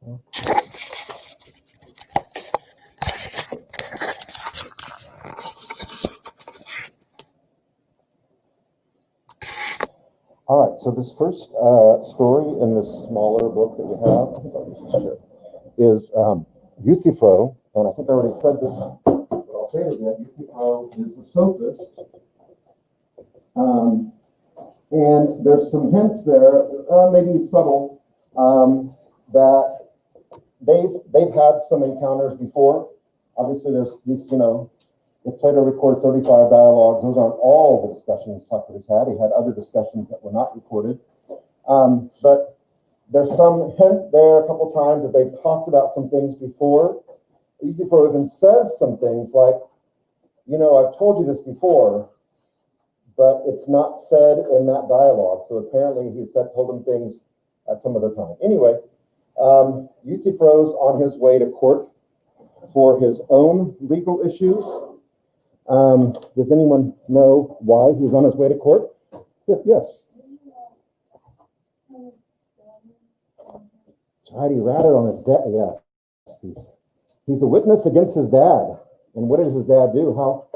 All right, so this first story in this smaller book that we have is Euthyphro, and I think I already said this, but I'll say it again. Euthyphro is a sophist, and there's some hints there, maybe subtle, that they've had some encounters before. Obviously, there's these, if Plato recorded 35 dialogues, those aren't all the discussions Socrates had. He had other discussions that were not recorded. But there's some hint there a couple times that they've talked about some things before. Euthyphro even says some things like, I've told you this before, but it's not said in that dialogue. So apparently he told them things at some other time. Anyway, Euthyphro's on his way to court for his own legal issues. Does anyone know why he's on his way to court? Yes. That's right, he ratted on his dad. Yes. He's a witness against his dad. And what does his dad do? How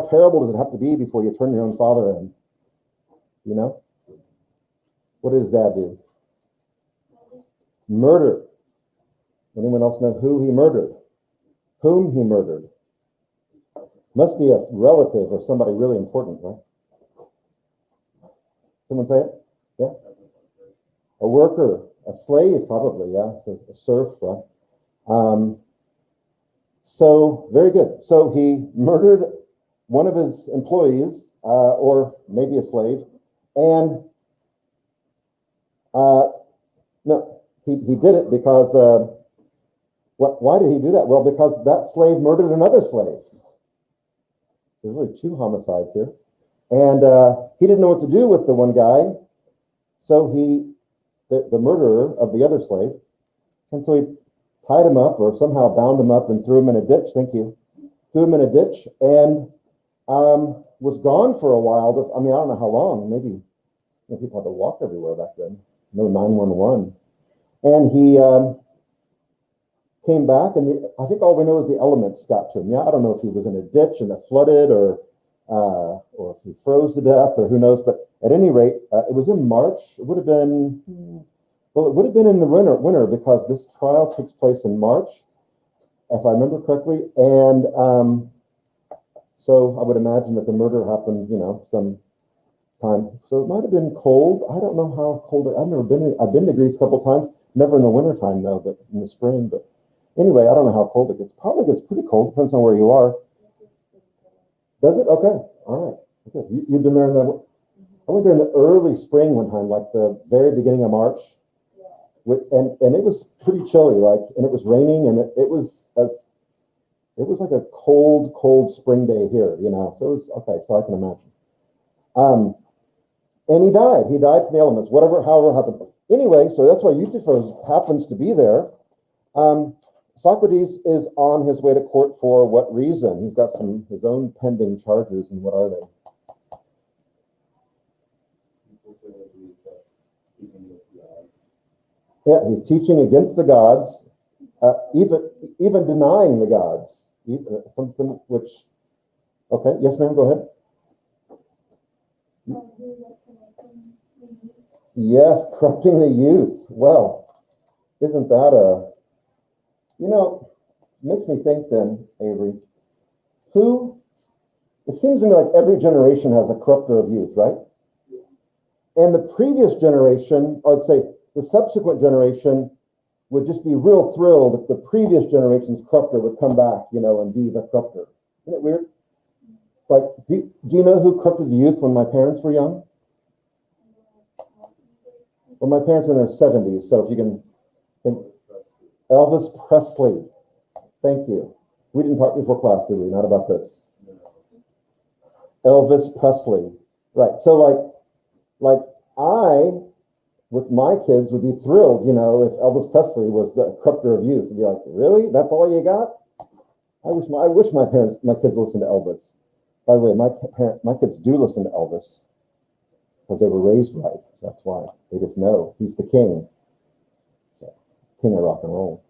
terrible does it have to be before you turn your own father in? What did his dad do? Murder. Anyone else know who he murdered? Whom he murdered? Must be a relative or somebody really important, right? Someone say it? Yeah? A worker, a slave probably, yeah? A serf, right? So, very good. So he murdered one of his employees, or maybe a slave, and no, he did it because, why did he do that? Well, because that slave murdered another slave. There's really two homicides here. And he didn't know what to do with the one guy, so the murderer of the other slave, and so he tied him up or somehow bound him up and threw him in a ditch, threw him in a ditch and was gone for a while. I don't know how long, maybe people had to walk everywhere back then, no 911. And he came back, and I think all we know is the elements got to him. Yeah, I don't know if he was in a ditch and it flooded, or if he froze to death, or who knows. But at any rate, it was in March. It would have been, in the winter because this trial takes place in March, if I remember correctly. And so I would imagine that the murder happened, some time. So it might have been cold. I don't know how cold. I've been to Greece a couple times. Never in the wintertime though, but in the spring. But anyway, I don't know how cold it gets. Probably gets pretty cold. Depends on where you are. Does it? Okay. All right. Okay. You've been there I went there in the early spring one time, like the very beginning of March. And it was pretty chilly, and it was raining, and it was like a cold spring day here, So it was okay. So I can imagine. And he died. He died from the elements, however happened. Anyway, so that's why Euthyphro happens to be there. Socrates is on his way to court for what reason? He's got his own pending charges, and what are they? Yeah, he's teaching against the gods, even denying the gods. Something which, okay, yes, ma'am, go ahead. Yes, corrupting the youth. Well, isn't that makes me think then, Avery, it seems to me like every generation has a corrupter of youth, right? And the previous generation, I'd say the subsequent generation, would just be real thrilled if the previous generation's corrupter would come back, and be the corrupter. Isn't it weird? It's like, do you know who corrupted the youth when my parents were young? Well, my parents are in their 70s, so if you can think, Elvis Presley. Thank you. We didn't talk before class, did we? Not about this. Elvis Presley. Right. So like I, with my kids, would be thrilled, if Elvis Presley was the corrupter of youth. I'd be like, really? That's all you got? I wish my kids listened to Elvis. By the way, my kids do listen to Elvis because they were raised right. That's why. They just know he's the king. So king of rock and roll.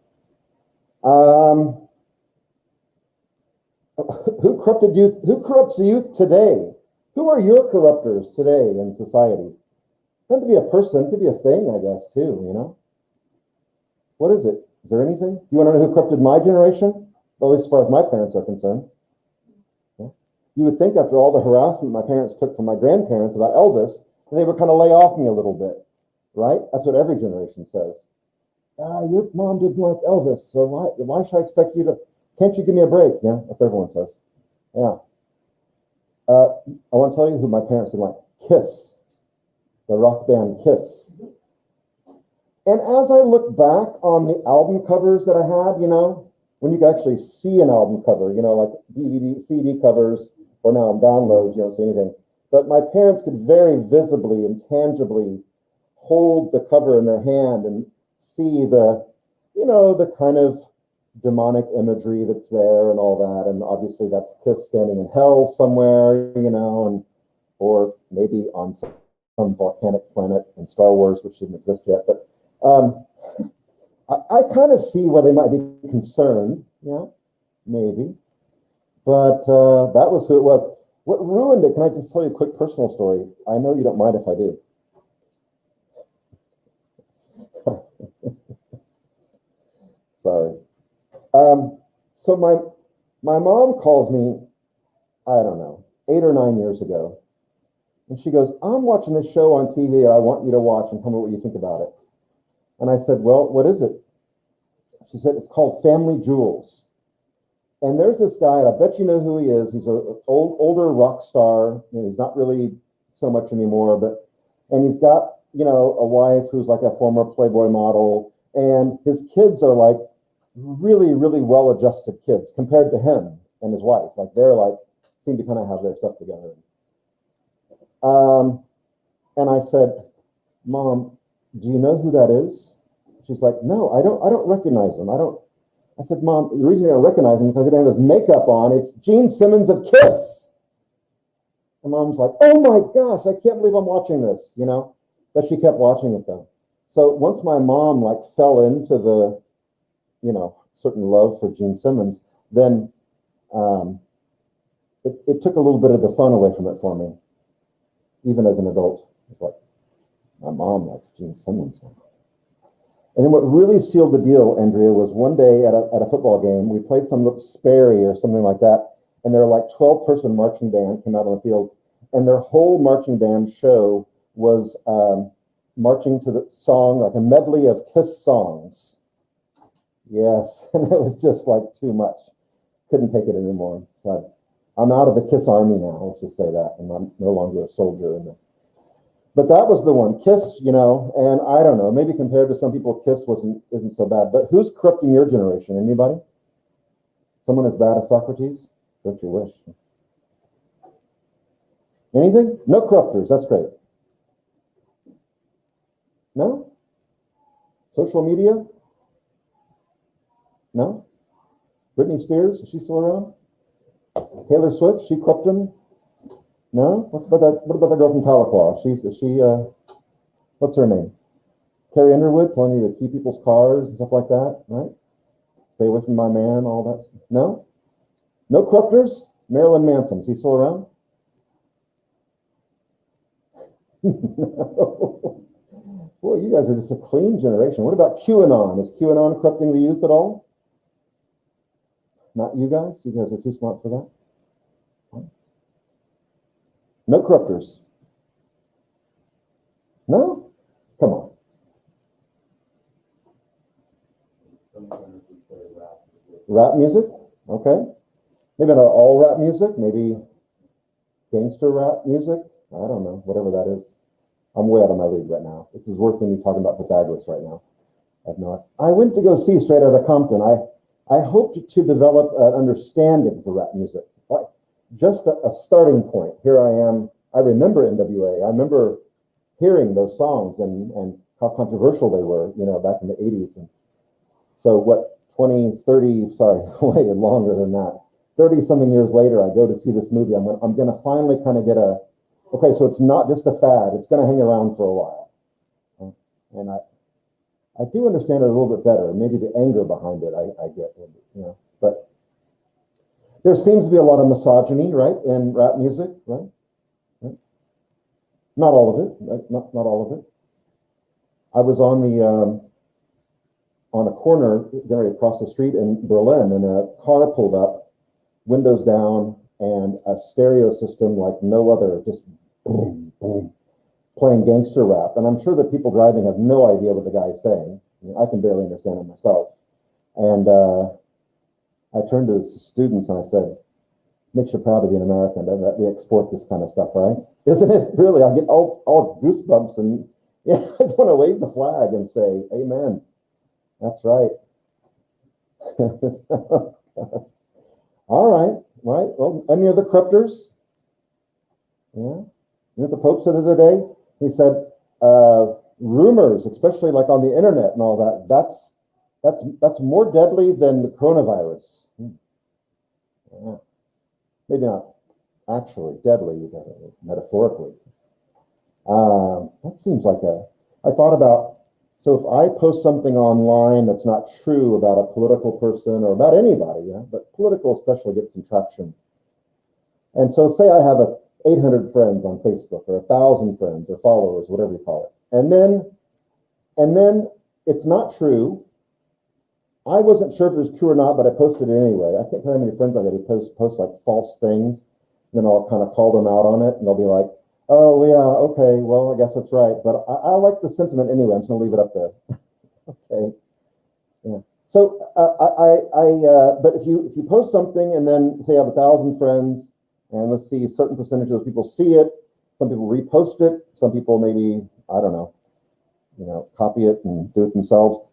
Who corrupted youth? Who corrupts the youth today? Who are your corruptors today in society? Not to be a person, it could be a thing, I guess, too, you know? What is it? Is there anything? You want to know who corrupted my generation? Well, at least as far as my parents are concerned. Yeah. You would think after all the harassment my parents took from my grandparents about Elvis, that they would kind of lay off me a little bit, right? That's what every generation says. Your mom didn't like Elvis, so why should I expect you to, can't you give me a break? Yeah, that's what everyone says. Yeah. I want to tell you who my parents didn't like. Kiss. The rock band Kiss. And as I look back on the album covers that I had, you know, when you could actually see an album cover, you know, like DVD, CD covers, or now on downloads, you don't see anything. But my parents could very visibly and tangibly hold the cover in their hand and see the, you know, the kind of demonic imagery that's there and all that. And obviously that's Kiss standing in hell somewhere, you know, and or maybe on some volcanic planet in Star Wars, which didn't exist yet. But I kind of see where they might be concerned, yeah, maybe. But that was who it was. What ruined it, can I just tell you a quick personal story? I know you don't mind if I do. Sorry. So my mom calls me, I don't know, 8 or 9 years ago. And she goes, I'm watching this show on TV and I want you to watch and tell me what you think about it. And I said, well, what is it? She said, it's called Family Jewels. And there's this guy, and I bet you know who he is. He's an older rock star. You know, he's not really so much anymore, and he's got, you know, a wife who's like a former Playboy model, and his kids are like really, really well-adjusted kids compared to him and his wife. Like they're like, seem to kind of have their stuff together. And I said, Mom, do you know who that is? She's like, no, I don't recognize him. I said, Mom, the reason I don't recognize him is because he didn't have his makeup on. It's Gene Simmons of Kiss. And Mom's like, oh my gosh, I can't believe I'm watching this, you know? But she kept watching it though. So once my mom like fell into the, you know, certain love for Gene Simmons, then it took a little bit of the fun away from it for me, even as an adult. It's like, my mom likes Gene Simmons. And then what really sealed the deal, Andrea, was one day at a football game, we played some little Sperry or something like that, and their like 12-person marching band came out on the field, and their whole marching band show was marching to the song, like a medley of Kiss songs. Yes, and it was just like too much. Couldn't take it anymore. So I'm out of the Kiss army now, let's just say that. I'm no longer a soldier in the. But that was the one, Kiss, you know, and I don't know, maybe compared to some people, Kiss isn't so bad. But who's corrupting your generation? Anybody? Someone as bad as Socrates? Don't you wish? Anything? No corruptors, that's great. No? Social media? No? Britney Spears, is she still around? Taylor Swift, she corrupting? No? What about the girl from Tahlequah? What's her name? Carrie Underwood telling you to keep people's cars and stuff like that, right? Stay away from my man, all that stuff. No? No corruptors? Marilyn Manson, is he still around? No. Boy, you guys are just a clean generation. What about QAnon? Is QAnon corrupting the youth at all? Not you guys? You guys are too smart for that? No corruptors. No? Come on. Rap music? Okay. Maybe not all rap music. Maybe gangster rap music. I don't know. Whatever that is. I'm way out of my league right now. This is worse than me talking about Pythagoras right now. I went to go see Straight Outta Compton. I hoped to develop an understanding for rap music. Just a starting point. Here I am. I remember NWA. I remember hearing those songs and how controversial they were, you know, back in the 80s. And so what, 20, 30, sorry, way longer than that. 30-something years later, I go to see this movie. I'm going to finally kind of get okay, so it's not just a fad. It's going to hang around for a while. And I I do understand it a little bit better. Maybe the anger behind it, I get, you know. But there seems to be a lot of misogyny, right, in rap music, right? Not all of it, right? Not all of it. I was on a corner, getting ready to cross the street in Berlin, and a car pulled up, windows down, and a stereo system like no other, just boom, boom, playing gangster rap. And I'm sure that people driving have no idea what the guy's saying. I mean, I can barely understand it myself. And I turned to the students and I said, makes you proud to be an American, that we export this kind of stuff, right? Isn't it? Really, I get all goosebumps, and yeah, I just want to wave the flag and say, amen. That's right. All right. Well, any other corruptors? Yeah. You know what the Pope said the other day? He said, rumors, especially like on the internet and all that, that's more deadly than the coronavirus. Yeah. Maybe not actually deadly, metaphorically. That seems like I thought about, so if I post something online that's not true about a political person or about anybody, yeah, but political especially gets some traction. And so say I have 800 friends on Facebook or 1,000 friends or followers, whatever you call it. And then it's not true. I wasn't sure if it was true or not, but I posted it anyway. I can't tell you how many friends I got who post like false things. Then I'll kind of call them out on it, and they'll be like, "Oh yeah, okay, well I guess that's right." But I like the sentiment anyway. I'm just gonna leave it up there. Okay. Yeah. So but if you post something and then say you have 1,000 friends, and let's see, a certain percentage of those people see it. Some people repost it. Some people maybe, I don't know, copy it and do it themselves.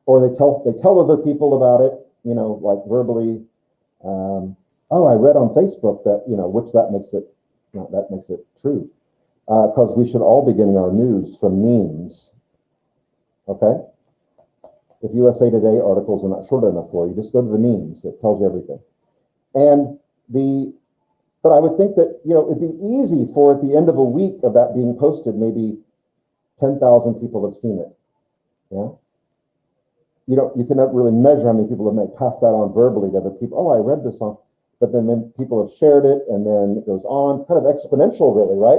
Or they tell other people about it, like verbally. Oh, I read on Facebook that, which that makes it true. Because we should all be getting our news from memes. Okay? If USA Today articles are not short enough for you, just go to the memes. It tells you everything. But I would think that, it'd be easy for at the end of a week of that being posted, maybe 10,000 people have seen it. Yeah? You cannot really measure how many people have passed that on verbally to other people. Oh, I read this on, but then people have shared it, and then it goes on. It's kind of exponential, really, right?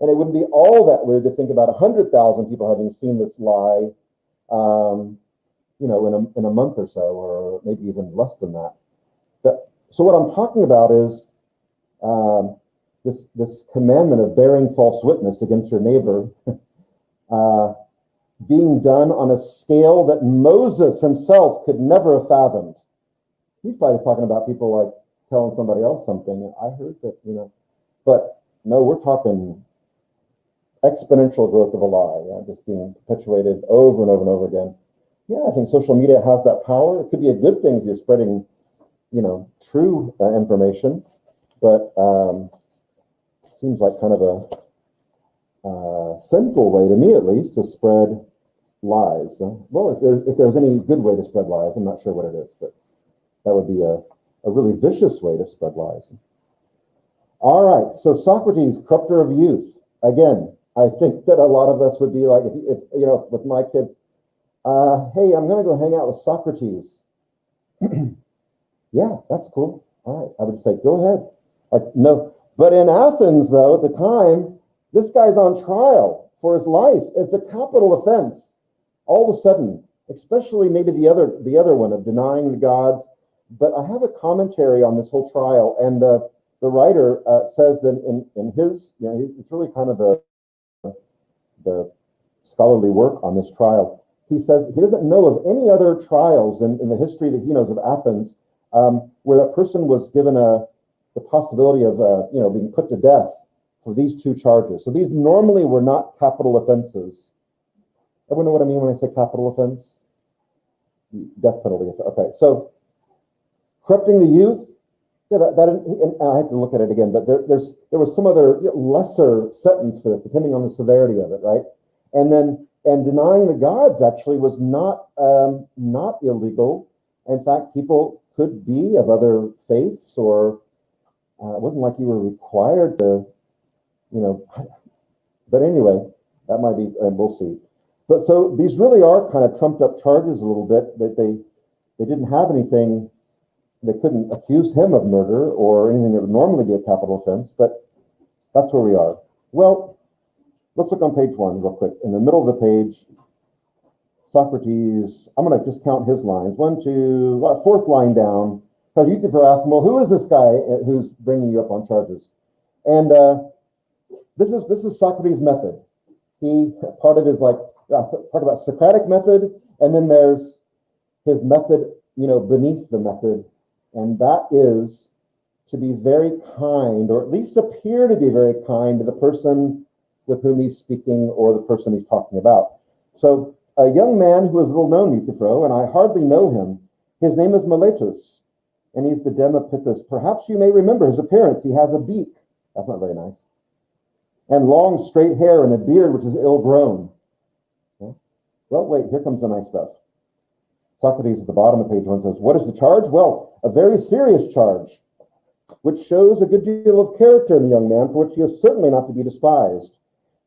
And it wouldn't be all that weird to think about 100,000 people having seen this lie, in a month or so, or maybe even less than that. So what I'm talking about is this commandment of bearing false witness against your neighbor. Being done on a scale that Moses himself could never have fathomed. He's probably talking about people like telling somebody else something. I heard that, but no, we're talking exponential growth of a lie, just being perpetuated over and over and over again. Yeah, I think social media has that power. It could be a good thing if you're spreading, true information, but it seems like kind of a sinful way, to me at least, to spread lies. Well, if there's any good way to spread lies, I'm not sure what it is, but that would be a really vicious way to spread lies. All right, so Socrates, corrupter of youth. Again, I think that a lot of us would be like, if with my kids, hey, I'm going to go hang out with Socrates. Yeah, that's cool. All right, I would say, go ahead. Like, no, but in Athens, though, at the time, this guy's on trial for his life. It's a capital offense. All of a sudden, especially maybe the other one of denying the gods. But I have a commentary on this whole trial, and the writer says that in his, it's really kind of the scholarly work on this trial. He says he doesn't know of any other trials in the history that he knows of Athens where a person was given the possibility of being put to death for these two charges. So these normally were not capital offenses. Everyone know what I mean when I say capital offense? Death penalty. Okay, so corrupting the youth. Yeah, and I have to look at it again, but there was some other lesser sentence for this, depending on the severity of it, right? And denying the gods actually was not illegal. In fact, people could be of other faiths, or it wasn't like you were required to, But anyway, that might be. We'll see. But so these really are kind of trumped up charges a little bit, that they didn't have anything, they couldn't accuse him of murder or anything that would normally be a capital offense, but that's where we are. Well, let's look on page 1 real quick. In the middle of the page, Socrates, I'm going to just count his lines. 1, 2, fourth line down. Euthyphro asks him, well, who is this guy who's bringing you up on charges? And this is Socrates' method. Part of his, like, talk about Socratic method, and then there's his method, beneath the method, and that is to be very kind, or at least appear to be very kind to the person with whom he's speaking or the person he's talking about. So a young man who is little known, Euthyphro, and I hardly know him, his name is Miletus, and he's the Demopithus. Perhaps you may remember his appearance. He has a beak. That's not very nice. And long, straight hair and a beard which is ill-grown. Well, wait, here comes the nice stuff. Socrates at the bottom of page 1 says, what is the charge? Well, a very serious charge, which shows a good deal of character in the young man, for which he is certainly not to be despised.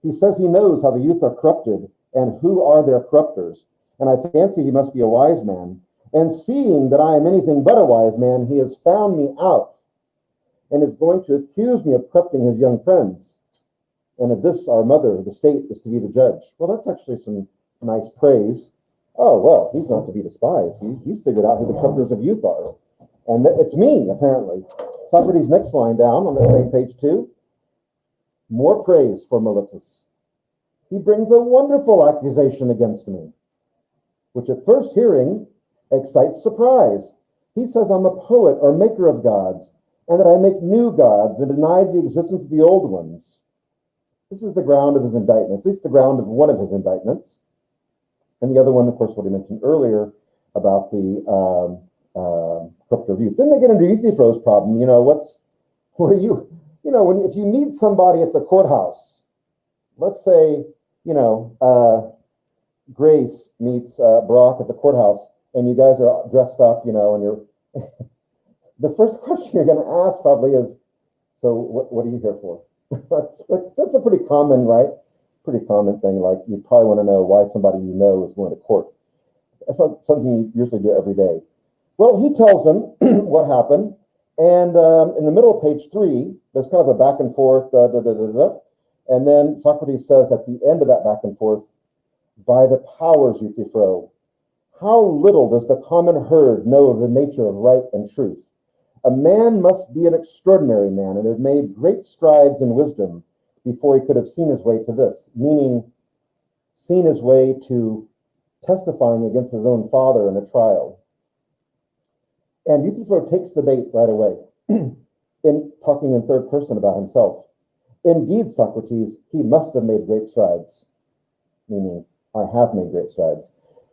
He says he knows how the youth are corrupted, and who are their corruptors. And I fancy he must be a wise man. And seeing that I am anything but a wise man, he has found me out, and is going to accuse me of corrupting his young friends. And of this our mother, the state, is to be the judge. Well, that's actually some nice praise. Oh, well, he's not to be despised. He's figured out who the corruptors of youth are. And it's me, apparently. Socrates' next line down on the same page 2. More praise for Miletus. He brings a wonderful accusation against me, which at first hearing excites surprise. He says I'm a poet or maker of gods, and that I make new gods and deny the existence of the old ones. This is the ground of his indictments, at least the ground of one of his indictments. And the other one, of course, what he mentioned earlier about the corrupter of youth. Then they get into Euthyphro's problem. If you meet somebody at the courthouse, let's say, Grace meets Brock at the courthouse, and you guys are dressed up, and you're, the first question you're going to ask probably is, so what are you here for? That's a pretty common, right? Pretty common thing. Like, you probably want to know why somebody is going to court. That's not something you usually do every day. Well, he tells them what happened, and in the middle of page 3, there's kind of a back and forth, and then Socrates says at the end of that back and forth, by the powers, Euthyphro, how little does the common herd know of the nature of right and truth? A man must be an extraordinary man and have made great strides in wisdom before he could have seen his way to this, meaning seen his way to testifying against his own father in a trial. And Euthyphro takes the bait right away in talking in third person about himself. Indeed, Socrates, he must have made great strides, meaning I have made great strides.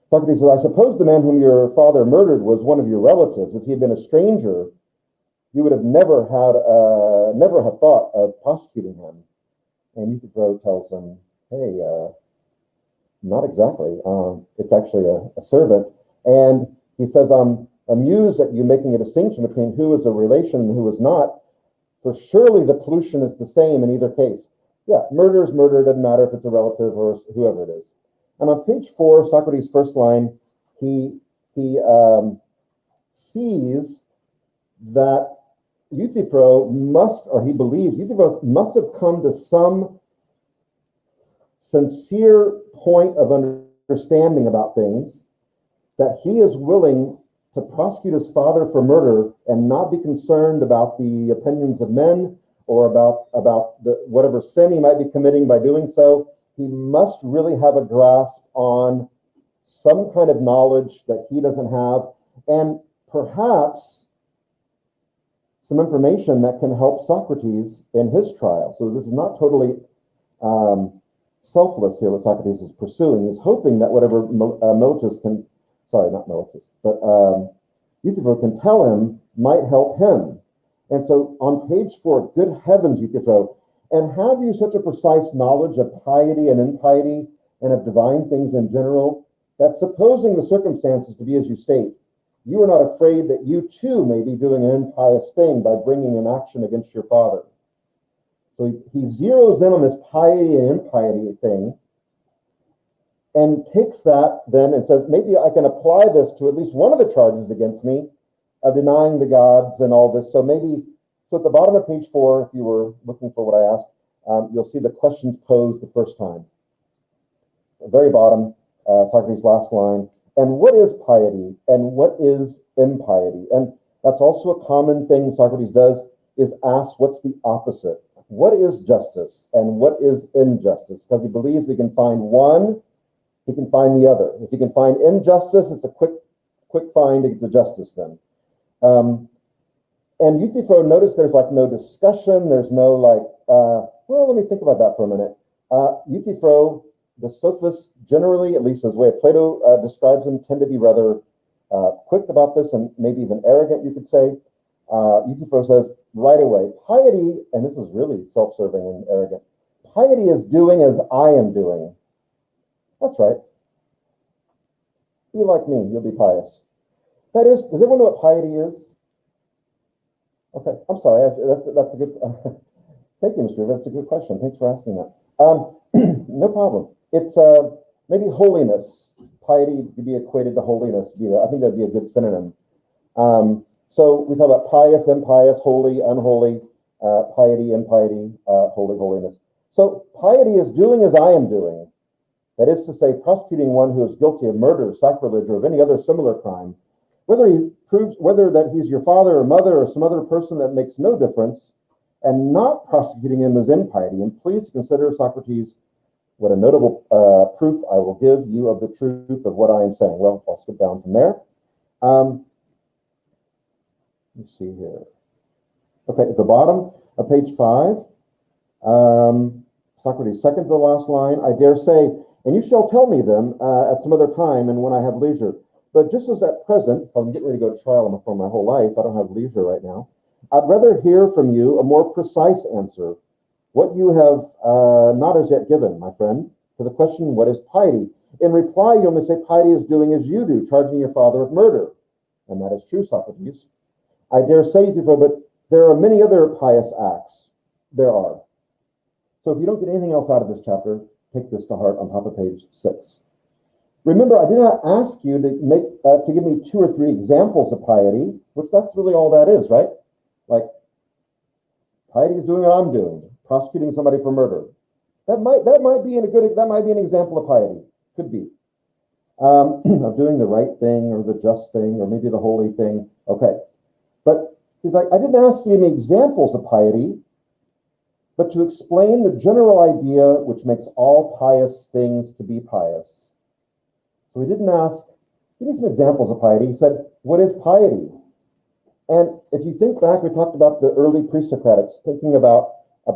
Socrates says, I suppose the man whom your father murdered was one of your relatives. If he had been a stranger, you would have never have thought of prosecuting him. And Euthyphro tells him, hey, not exactly. It's actually a servant. And he says, I'm amused at you making a distinction between who is a relation and who is not, for surely the pollution is the same in either case. Yeah, murder is murder. It doesn't matter if it's a relative or whoever it is. And on page 4, Socrates' first line, he sees that Euthyphro he believes Euthyphro must have come to some sincere point of understanding about things, that he is willing to prosecute his father for murder and not be concerned about the opinions of men or about whatever sin he might be committing by doing so. He must really have a grasp on some kind of knowledge that he doesn't have, and perhaps some information that can help Socrates in his trial. So this is not totally selfless here, what Socrates is pursuing. He's hoping that whatever Euthyphro can tell him might help him. And so on page 4, good heavens, Euthyphro, and have you such a precise knowledge of piety and impiety and of divine things in general, that supposing the circumstances to be as you state, you are not afraid that you too may be doing an impious thing by bringing an action against your father? So he zeroes in on this piety and impiety thing, and takes that then and says, maybe I can apply this to at least one of the charges against me of denying the gods and all this. So maybe, so at the bottom of page 4, if you were looking for what I asked, you'll see the questions posed the first time. At the very bottom, Socrates' last line, and what is piety and what is impiety? And that's also a common thing Socrates does, is ask what's the opposite? What is justice and what is injustice? Because he believes he can find one, he can find the other. If he can find injustice, it's a quick find to get to justice then. And Euthyphro, notice there's like no discussion, there's no like, well, let me think about that for a minute. Euthyphro, the sophists generally, at least as the way Plato describes them, tend to be rather quick about this and maybe even arrogant, you could say. Euthyphro says right away, piety, and this is really self-serving and arrogant, piety is doing as I am doing. That's right. Be like me, you'll be pious. That is, does everyone know what piety is? Okay, I'm sorry, that's a good, thank you, Mr. River, that's a good question. Thanks for asking that. No problem. It's maybe holiness. Piety could be equated to holiness. I think that'd be a good synonym. So we talk about pious, impious, holy, unholy, piety, impiety, holy, holiness. So piety is doing as I am doing. That is to say, prosecuting one who is guilty of murder, sacrilege, or of any other similar crime, whether that he's your father or mother or some other person, that makes no difference, and not prosecuting him as impiety. And please consider, Socrates, what a notable proof I will give you of the truth of what I am saying. Well, I'll skip down from there. Let's see here. Okay, at the bottom of page 5, Socrates' second to the last line, I dare say, and you shall tell me them at some other time and when I have leisure. But just as at present, I'm getting ready to go to trial for my whole life, I don't have leisure right now. I'd rather hear from you a more precise answer, what you have not as yet given, my friend, to the question, what is piety? In reply, you may say piety is doing as you do, charging your father with murder. And that is true, Socrates. I dare say, but there are many other pious acts. There are. So if you don't get anything else out of this chapter, take this to heart on top of page 6. Remember, I did not ask you to give me 2 or 3 examples of piety, which that's really all that is, right? Like, piety is doing what I'm doing, prosecuting somebody for murder. That might be an example of piety. Could be. Of doing the right thing or the just thing or maybe the holy thing. Okay. But he's like, I didn't ask you to give me examples of piety, but to explain the general idea which makes all pious things to be pious. So he didn't ask, give me some examples of piety. He said, what is piety? And if you think back, we talked about the early pre-Socratics, thinking about what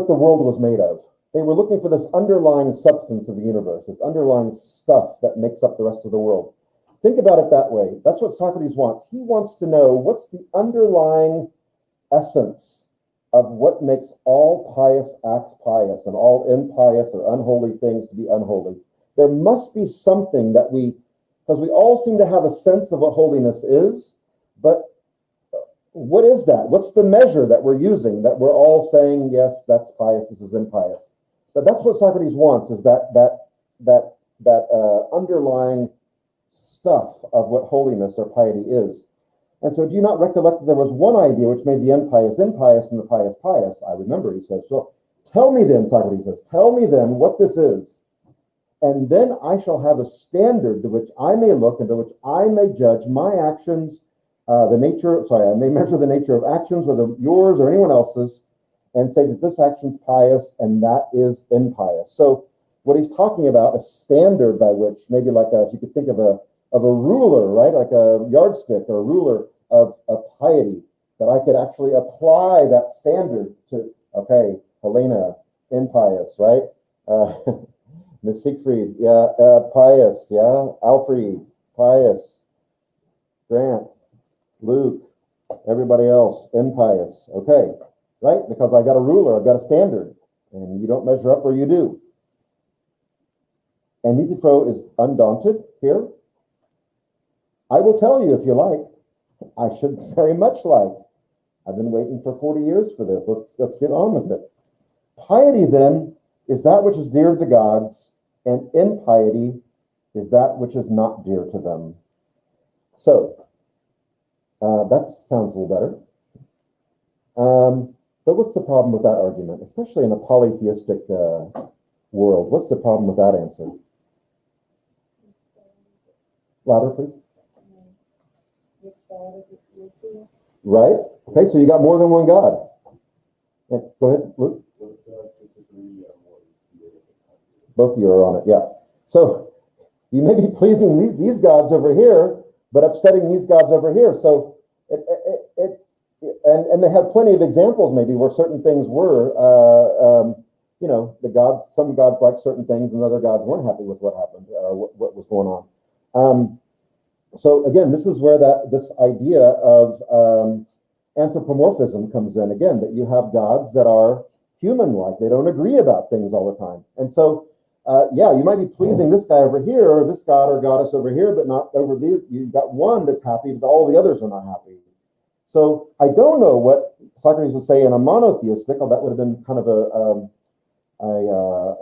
the world was made of. They were looking for this underlying substance of the universe, this underlying stuff that makes up the rest of the world. Think about it that way. That's what Socrates wants. He wants to know what's the underlying essence of what makes all pious acts pious and all impious or unholy things to be unholy. There must be something that because we all seem to have a sense of what holiness is, but what is that? What's the measure that we're using that we're all saying, yes, that's pious, this is impious? But that's what Socrates wants, is that underlying stuff of what holiness or piety is. And so do you not recollect that there was one idea which made the impious impious and the pious pious? I remember, he says. So tell me then, Socrates says, tell me then what this is. And then I shall have a standard to which I may look and to which I may judge my actions, I may measure the nature of actions, whether yours or anyone else's, and say that this action's pious and that is impious. So what he's talking about, a standard by which, maybe like if you could think of a ruler, right? Like a yardstick or a ruler of piety, that I could actually apply that standard to, okay, Helena, impious, right? Miss Siegfried, yeah, pious, yeah. Alfred, pious. Grant, Luke, everybody else, impious. Okay, right? Because I got a ruler, I've got a standard, and you don't measure up or you do. And Euthyphro is undaunted here. I will tell you if you like. I should very much like. I've been waiting for 40 years for this. Let's get on with it. Piety then is that which is dear to the gods, and impiety is that which is not dear to them. So, that sounds a little better. But what's the problem with that argument, especially in a polytheistic world? What's the problem with that answer? Louder, please. Right? Okay, so you got more than one God. Yeah, go ahead, Luke. Both of you are on it, yeah. So you may be pleasing these gods over here, but upsetting these gods over here. So and they have plenty of examples maybe where certain things were, the gods, some gods liked certain things and other gods weren't happy with what happened, what was going on. So again, this is where this idea of anthropomorphism comes in again, that you have gods that are human-like. They don't agree about things all the time. And so, you might be pleasing this guy over here or this god or goddess over here, but not over there. You've got one that's happy, but all the others are not happy. So I don't know what Socrates would say in a monotheistic, that would have been kind of a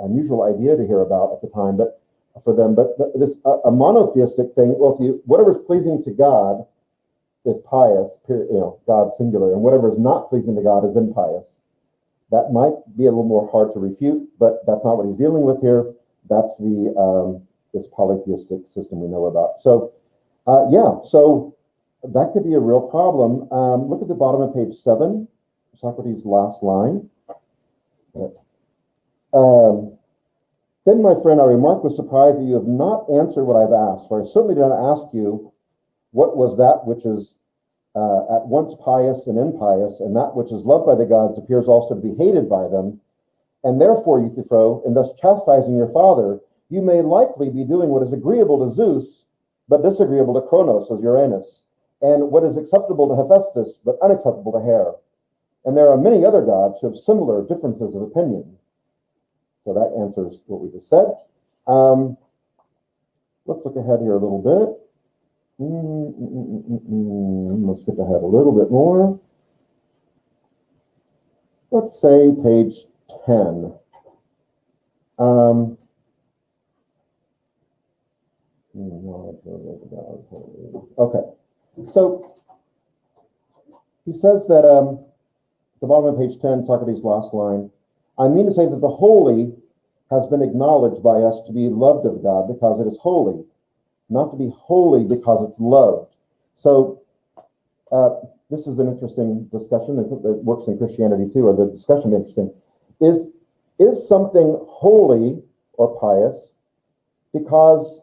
unusual idea to hear about at the time, but for them. But this a monotheistic thing, well, whatever's pleasing to God is pious, God singular, and whatever is not pleasing to God is impious. That might be a little more hard to refute, but that's not what he's dealing with here. That's this polytheistic system we know about. So, so that could be a real problem. Look at the bottom of page 7, Socrates' last line. Then, my friend, I remark with surprise that you have not answered what I've asked, for I certainly did not ask you what was that which is at once pious and impious, and that which is loved by the gods appears also to be hated by them. And therefore, Euthyphro, in thus chastising your father, you may likely be doing what is agreeable to Zeus, but disagreeable to Kronos, as Uranus, and what is acceptable to Hephaestus, but unacceptable to Hera. And there are many other gods who have similar differences of opinion. So that answers what we just said. Let's look ahead here a little bit. Let's skip ahead a little bit more. Let's say page 10. Okay. So he says that at the bottom of page 10, Socrates' last line, I mean to say that the holy has been acknowledged by us to be loved of God because it is holy, not to be holy because it's loved. So this is an interesting discussion. It works in Christianity too, or the discussion is interesting. Is something holy or pious because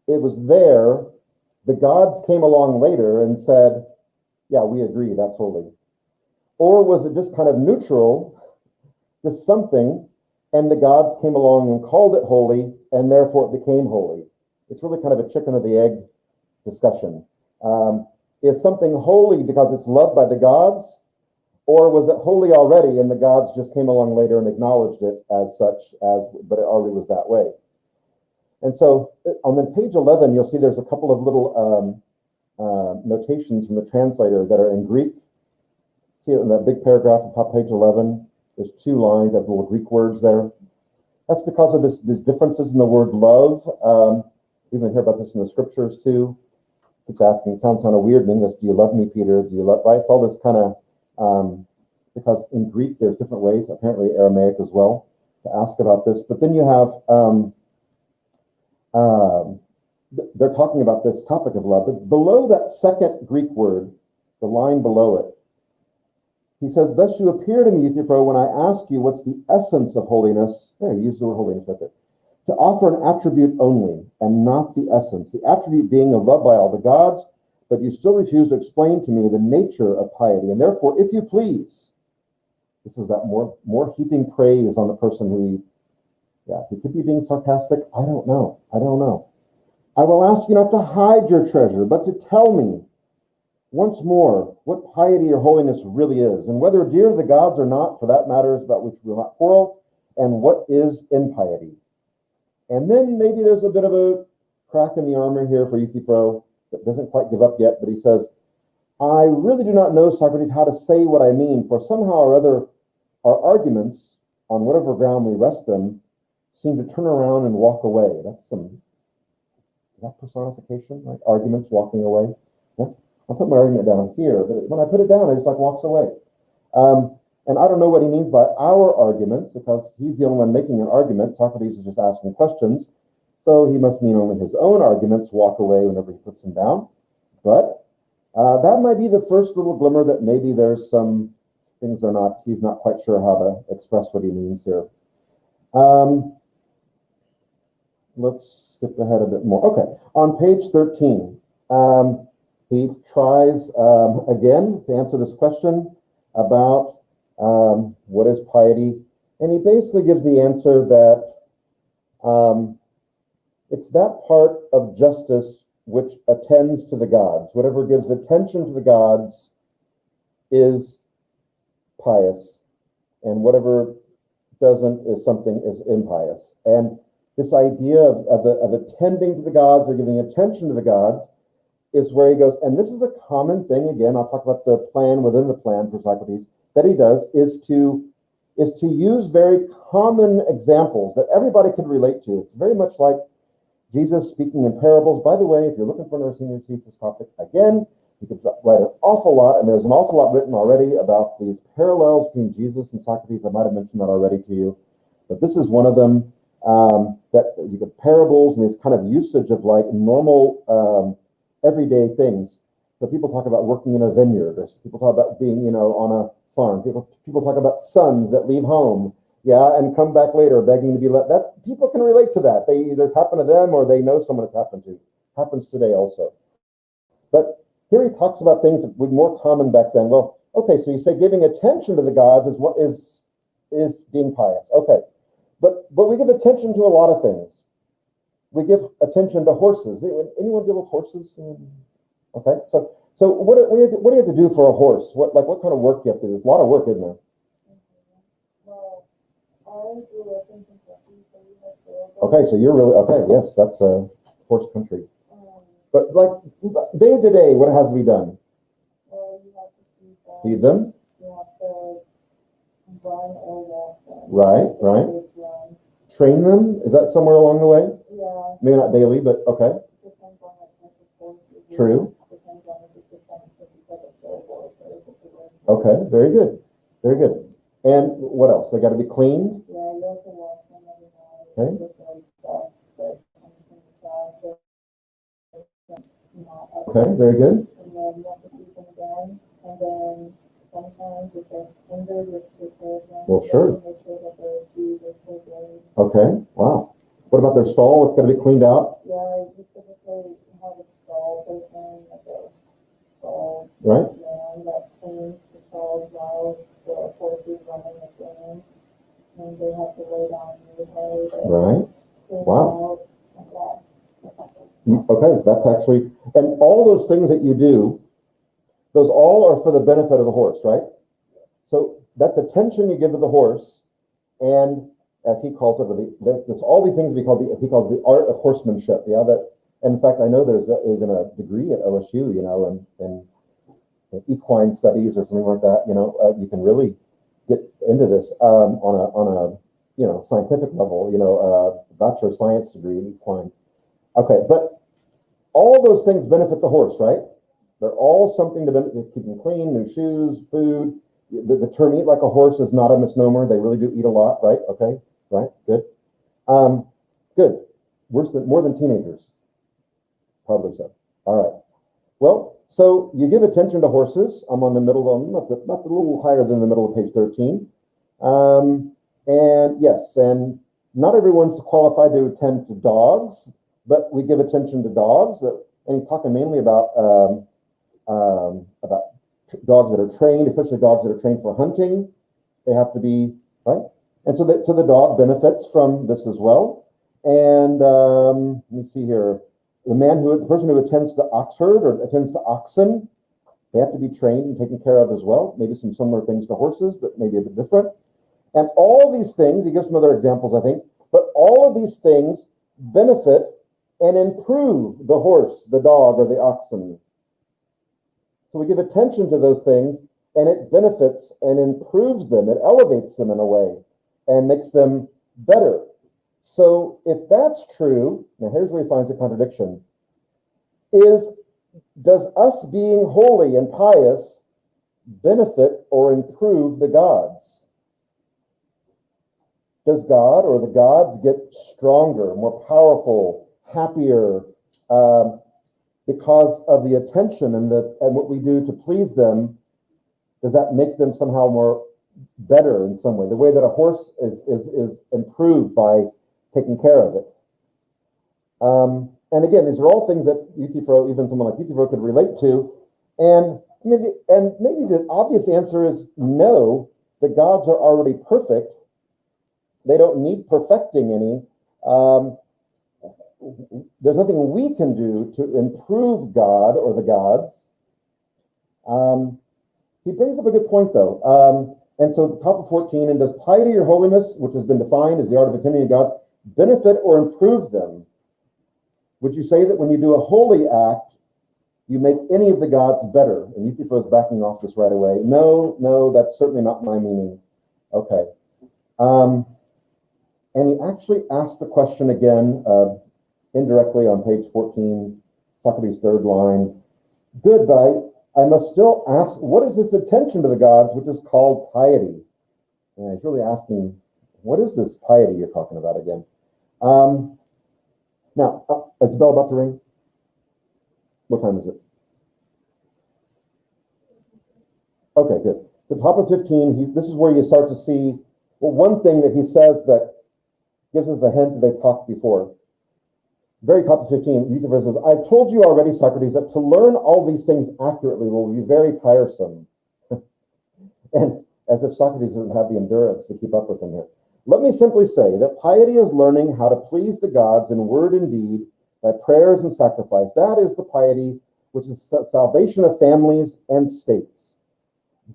it was there, the gods came along later and said, yeah, we agree, that's holy? Or was it just kind of neutral, just something, and the gods came along and called it holy, and therefore it became holy? It's really kind of a chicken or the egg discussion. Is something holy because it's loved by the gods, or was it holy already and the gods just came along later and acknowledged it as such, but it already was that way? And so on the page 11, you'll see there's a couple of little notations from the translator that are in Greek. See it in that big paragraph on top page 11? There's 2 lines of little Greek words there. That's because of these differences in the word love. We even hear about this in the scriptures too. Keeps asking, it sounds kind of weird in English, do you love me, Peter? Do you love, right? It's all this kind of, because in Greek there's different ways, apparently Aramaic as well, to ask about this. But then you have, they're talking about this topic of love, but below that second Greek word, the line below it, he says, thus you appear to me, Euthyphro, when I ask you what's the essence of holiness. There, use the word holiness right there. To offer an attribute only, and not the essence. The attribute being of love by all the gods, but you still refuse to explain to me the nature of piety. And therefore, if you please, this is that more heaping praise on the person who he could be being sarcastic. I don't know. I will ask you not to hide your treasure, but to tell me once more what piety or holiness really is, and whether dear to the gods or not, for that matter, is about which we will not quarrel, and what is impiety. And then maybe there's a bit of a crack in the armor here for Euthyphro that doesn't quite give up yet, but he says, I really do not know, Socrates, how to say what I mean, for somehow or other our arguments on whatever ground we rest them, seem to turn around and walk away. Is that personification, right? Arguments walking away. Yeah. I'll put my argument down here, but when I put it down, it just like walks away. And I don't know what he means by our arguments, because he's the only one making an argument. Socrates is just asking questions. So he must mean only his own arguments walk away whenever he puts them down. But that might be the first little glimmer that maybe there's some things he's not quite sure how to express what he means here. Let's skip ahead a bit more. Okay, on page 13, he tries again to answer this question about what is piety, and he basically gives the answer that it's that part of justice which attends to the gods. Whatever gives attention to the gods is pious, and whatever doesn't is impious. And this idea of attending to the gods or giving attention to the gods is where he goes, and this is a common thing, again, I'll talk about the plan within the plan for Socrates, that he does, is to use very common examples that everybody could relate to. It's very much like Jesus speaking in parables. By the way, if you're looking for another senior thesis topic, again, you could write an awful lot, and there's an awful lot written already about these parallels between Jesus and Socrates. I might have mentioned that already to you, but this is one of them, that you get parables and this kind of usage of like normal everyday things. So people talk about working in a vineyard, or people talk about being, on a farm. People talk about sons that leave home, and come back later begging to be let. That people can relate to that. They either it's happened to them or they know someone it's happened to. Happens today also. But here he talks about things that were more common back then. Well, okay, so you say giving attention to the gods is what is being pious. Okay, but we give attention to a lot of things. We give attention to horses. Anyone deal with horses? Okay, so what do you have to do for a horse? What kind of work do you have to do? There's a lot of work, isn't there? Well, I grew up in Kentucky, so we have to. Okay, so you're really okay. Yes, that's a horse country. But like day to day, what has to be done? Well, you have to feed them. You have to run or walk them. Right. Train them. Is that somewhere along the way? Yeah. Maybe not daily, but okay. Depends on what type of horse you do. True. Depends on if it's a 750 show horse or if it's a race. Okay, very good. Very good. And what else? They got to be cleaned? Yeah, you have to wash them every night. Okay. With like dust, but anything inside, so not up. Okay, very good. And then you have to feed them again. And then sometimes if they're injured, you have to take care of them. Well, sure. Make sure that their shoes are still good. Okay, wow. What about their stall? It's got to be cleaned out? Yeah, you typically have a stall person, like a stall Right. man that cleans the stalls while the horse is running the cleaning. And they have to lay down new hay to Right. clean Wow. it out. Like that. Okay, that's actually, and all those things that you do, those all are for the benefit of the horse, right? So that's attention you give to the horse, and as he calls it, all these things he calls the art of horsemanship. Yeah, that. And in fact, I know there's even a degree at OSU, in equine studies or something like that. You can really get into this on a scientific level. Bachelor of Science degree in equine. Okay, but all those things benefit the horse, right? They're all something to keep them clean, new shoes, food. The term "eat like a horse" is not a misnomer. They really do eat a lot, right? Okay, right, good. Good. More than teenagers. Probably so. All right. Well, so you give attention to horses. I'm on the middle of them, not a little higher than the middle of page 13. And yes, and not everyone's qualified to attend to dogs, but we give attention to dogs. And he's talking mainly about dogs that are trained, especially dogs that are trained for hunting. They have to be, right? And so the dog benefits from this as well. And let me see here. The person who attends to ox herd or attends to oxen, they have to be trained and taken care of as well. Maybe some similar things to horses, but maybe a bit different. And all these things, he gives some other examples, I think, but all of these things benefit and improve the horse, the dog, or the oxen. So we give attention to those things, and it benefits and improves them. It elevates them in a way. and makes them better. So if that's true, now here's where he finds a contradiction, does us being holy and pious benefit or improve the gods? Does God or the gods get stronger, more powerful, happier because of the attention and what we do to please them? Does that make them somehow more better in some way? The way that a horse is improved by taking care of it. And again, these are all things that Euthyphro, even someone like Euthyphro, could relate to. And maybe the obvious answer is no. The gods are already perfect. They don't need perfecting any. There's nothing we can do to improve God or the gods. He brings up a good point, though. And so the top of 14, and does piety or holiness, which has been defined as the art of attending to gods, benefit or improve them? Would you say that when you do a holy act, you make any of the gods better? And Euthyphro is backing off this right away. No, that's certainly not my meaning. Okay. And he actually asked the question again, indirectly on page 14, Socrates' third line. Good, but I must still ask, what is this attention to the gods, which is called piety? And he's really asking, what is this piety you're talking about again? Now, is the bell about to ring? What time is it? Okay, good. The top of 15, this is where you start to see, well, one thing that he says that gives us a hint that they've talked before. Very top of 15, Euthyphro says, I've told you already, Socrates, that to learn all these things accurately will be very tiresome. And as if Socrates doesn't have the endurance to keep up with him here. Let me simply say that piety is learning how to please the gods in word and deed by prayers and sacrifice. That is the piety which is salvation of families and states.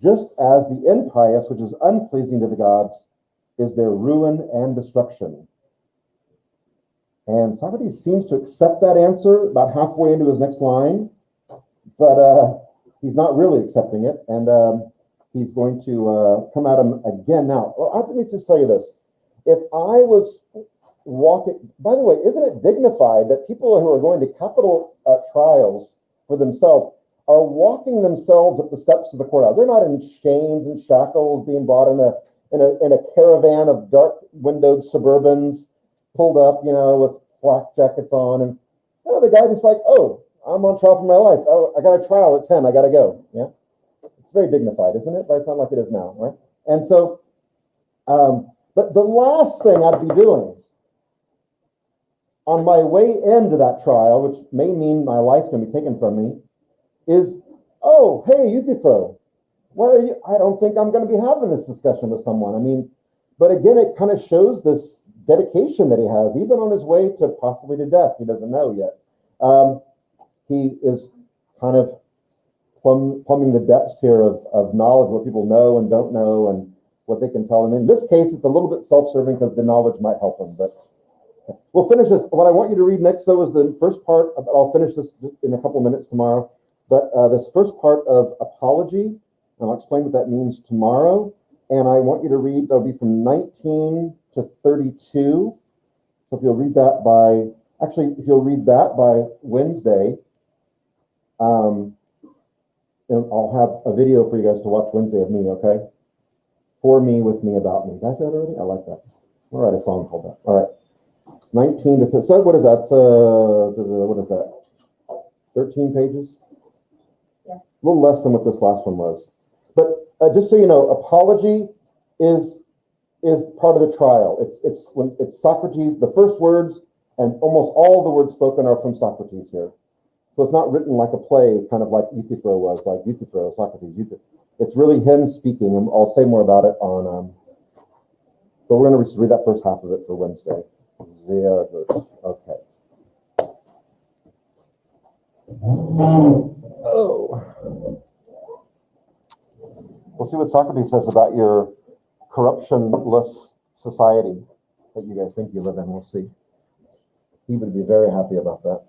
Just as the impious, which is unpleasing to the gods, is their ruin and destruction. And Socrates seems to accept that answer about halfway into his next line, but he's not really accepting it, and he's going to come at him again now. Well, let me just tell you this. If I was walking, by the way, isn't it dignified that people who are going to capital trials for themselves are walking themselves up the steps of the courthouse? They're not in chains and shackles being brought in a caravan of dark windowed Suburbans pulled up, with flak jackets on, and the guy just like, oh, I'm on trial for my life. Oh, I got a trial at 10. I got to go. Yeah, it's very dignified, isn't it? But it's not like it is now, right? And so, but the last thing I'd be doing on my way into that trial, which may mean my life's going to be taken from me, is, oh, hey, Euthyphro, where are you? I don't think I'm going to be having this discussion with someone. I mean, but again, it kind of shows this dedication that he has, even on his way to possibly to death. He doesn't know yet. He is kind of plumbing the depths here of knowledge, what people know and don't know, and what they can tell him. In this case, it's a little bit self-serving because the knowledge might help him. But we'll finish this. What I want you to read next, though, is the first part. I'll finish this in a couple minutes tomorrow. But this first part of apology, and I'll explain what that means tomorrow. And I want you to read, that'll be from 19 to 32. So if you'll read that if you'll read that by Wednesday, and I'll have a video for you guys to watch Wednesday of me, okay? For me, with me, about me. Did I say that already? I like that. We'll write a song called that. All right. 19 to 30. So what is that? What is that? 13 pages? Yeah. A little less than what this last one was. But just so you know, apology is part of the trial. It's Socrates. The first words and almost all the words spoken are from Socrates here. So it's not written like a play, kind of like Euthyphro was, like Euthyphro, Socrates, Euthyphro. It's really him speaking, and I'll say more about it on. But we're going to read that first half of it for Wednesday. Sehr good. Okay. Oh. We'll see what Socrates says about your corruptionless society that you guys think you live in. We'll see. He would be very happy about that.